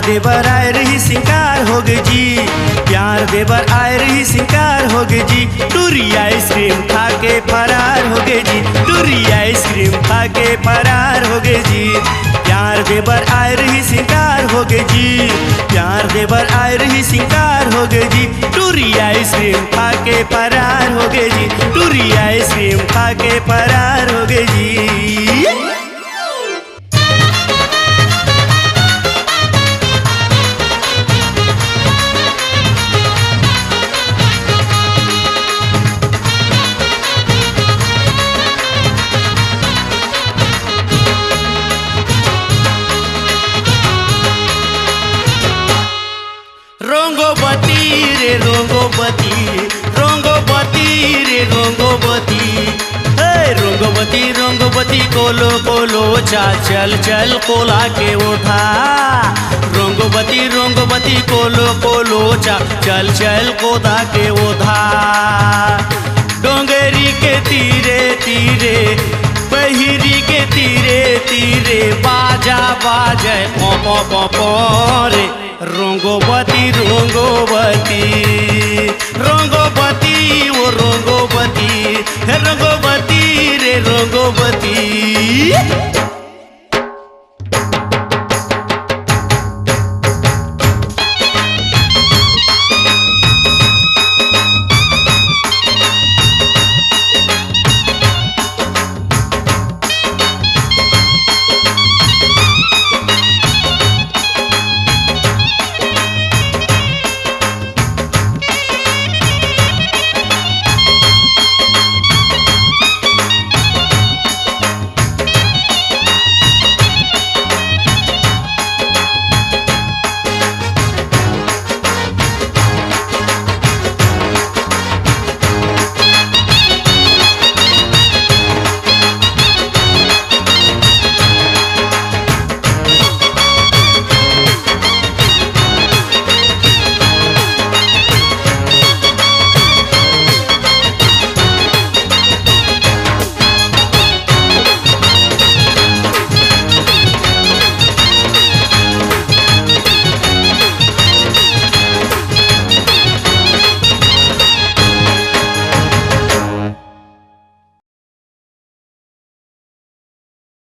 देवर आए रही सिंगार हो गए जी, प्यार देवर आए रही सिंगार हो गए जी। टूरी आइसक्रीम खा के फरार हो गए जी, टूरी आइसक्रीम खा के फरार हो गए जी। प्यार देवर आए रही सिंगार हो गए जी, प्यार देवर आए रही सिंगार हो गए जी। टूरी आइसक्रीम खा के फरार हो गए जी, टूरी आइसक्रीम खा के फरार हो गए जी। रंगोबती रे रंगोबती, रंगोबती रे रंगोबती, रंगोबती रंगोबती कोलो कोलो चा चल चल कोला के उठा। रंगोबती रंगोबती कोलो कोलो चा चल चल कोदा के उठा। डोंगरी के तीरे तीरे, बहिरी के तीरे तीरे, बाजा बाजे पो पो पो पो रे। रंगोबती रंगोबती, रंगोबती वो रंगोबती, रंगोबती रे रंगोबती।